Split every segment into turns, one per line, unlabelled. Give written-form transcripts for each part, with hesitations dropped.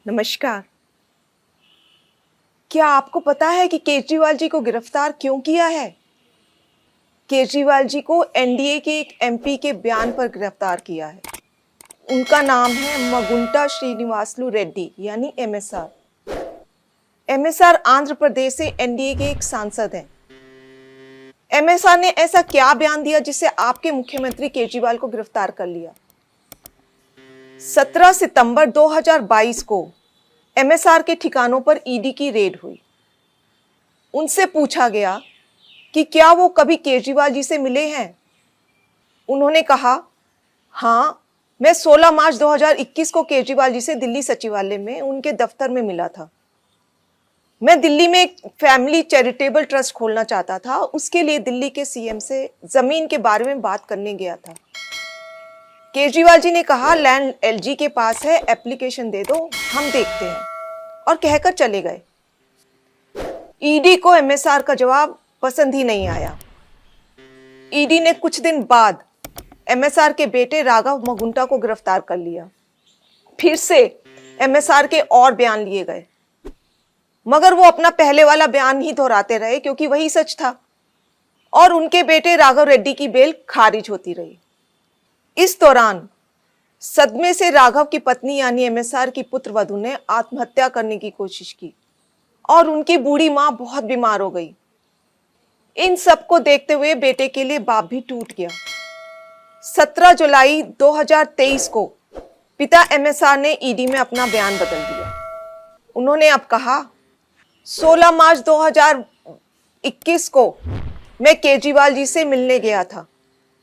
नमस्कार। क्या आपको पता है कि केजरीवाल जी को गिरफ्तार क्यों किया है? केजरीवाल जी को एनडीए के एक एमपी के बयान पर गिरफ्तार किया है। उनका नाम है मगुंटा श्रीनिवासलू रेड्डी यानी एमएसआर। एमएसआर आंध्र प्रदेश से एनडीए के एक सांसद हैं। एमएसआर ने ऐसा क्या बयान दिया जिससे आपके मुख्यमंत्री केजरीवाल को गिरफ्तार कर लिया? 17 सितंबर 2022 को एमएसआर के ठिकानों पर ईडी की रेड हुई। उनसे पूछा गया कि क्या वो कभी केजरीवाल जी से मिले हैं। उन्होंने कहा, हाँ, मैं 16 मार्च 2021 को केजरीवाल जी से दिल्ली सचिवालय में उनके दफ्तर में मिला था। मैं दिल्ली में एक फैमिली चैरिटेबल ट्रस्ट खोलना चाहता था। उसके लिए दिल्ली के सीएम से जमीन के बारे में बात करने गया था। केजरीवाल जी ने कहा, लैंड एलजी के पास है, एप्लीकेशन दे दो, हम देखते हैं, और कहकर चले गए। ईडी को एमएसआर का जवाब पसंद ही नहीं आया। ईडी ने कुछ दिन बाद एमएसआर के बेटे राघव मगुंटा को गिरफ्तार कर लिया। फिर से एमएसआर के और बयान लिए गए, मगर वो अपना पहले वाला बयान ही दोहराते रहे क्योंकि वही सच था, और उनके बेटे राघव रेड्डी की बेल खारिज होती रही। इस दौरान सदमे से राघव की पत्नी यानी एमएसआर की पुत्रवधू ने आत्महत्या करने की कोशिश की और उनकी बूढ़ी मां बहुत बीमार हो गई। इन सब को देखते हुए बेटे के लिए बाप भी टूट गया। 17 जुलाई 2023 को पिता एमएसआर ने ईडी में अपना बयान बदल दिया। उन्होंने अब कहा, 16 मार्च 2021 को मैं केजरीवाल जी से मिलने गया था।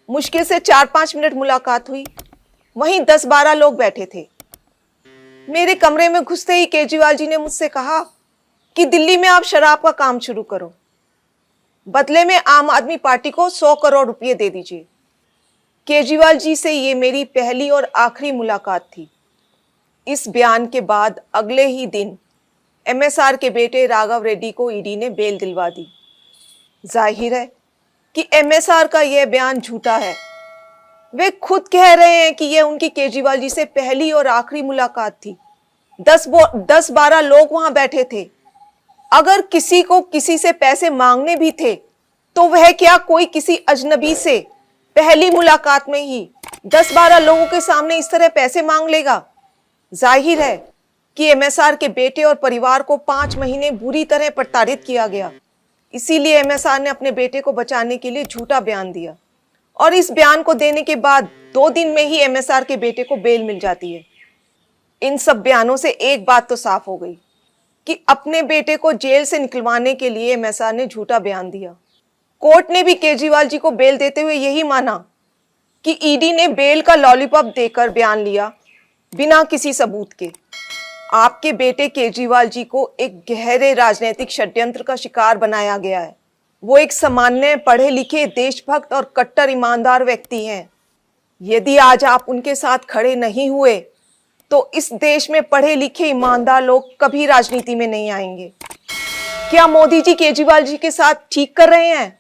मुश्किल से 4-5 मिनट मुलाकात हुई। वहीं 10-12 लोग बैठे थे। मेरे कमरे में घुसते ही केजरीवाल जी ने मुझसे कहा कि दिल्ली में आप शराब का काम शुरू करो, बदले में आम आदमी पार्टी को 100 करोड़ रुपए दे दीजिए। केजरीवाल जी से ये मेरी पहली और आखिरी मुलाकात थी। इस बयान के बाद अगले ही दिन एमएसआर के बेटे राघव रेड्डी को ईडी ने बेल दिलवा दी। जाहिर है कि एमएसआर का यह बयान झूठा है। वे खुद कह रहे हैं कि यह उनकी केजरीवाल जी से पहली और आखिरी मुलाकात थी। 10-12 लोग वहां बैठे थे। अगर किसी को किसी से पैसे मांगने भी थे तो वह क्या कोई किसी अजनबी से पहली मुलाकात में ही 10-12 लोगों के सामने इस तरह पैसे मांग लेगा? जाहिर है कि एमएसआर के बेटे और परिवार को 5 महीने बुरी तरह प्रताड़ित किया गया। इसीलिए एमएसआर ने अपने बेटे को बचाने के लिए झूठा बयान दिया, और इस बयान को देने के बाद 2 दिन में ही एमएसआर के बेटे को बेल मिल जाती है। इन सब बयानों से एक बात तो साफ हो गई कि अपने बेटे को जेल से निकलवाने के लिए एमएसआर ने झूठा बयान दिया। कोर्ट ने भी केजरीवाल जी को बेल देते हुए यही माना कि ईडी ने बेल का लॉलीपॉप देकर बयान लिया बिना किसी सबूत के। आपके बेटे केजरीवाल जी को एक गहरे राजनीतिक षड्यंत्र का शिकार बनाया गया है। वो एक सामान्य पढ़े लिखे देशभक्त और कट्टर ईमानदार व्यक्ति हैं। यदि आज आप उनके साथ खड़े नहीं हुए तो इस देश में पढ़े लिखे ईमानदार लोग कभी राजनीति में नहीं आएंगे। क्या मोदी जी केजरीवाल जी के साथ ठीक कर रहे हैं?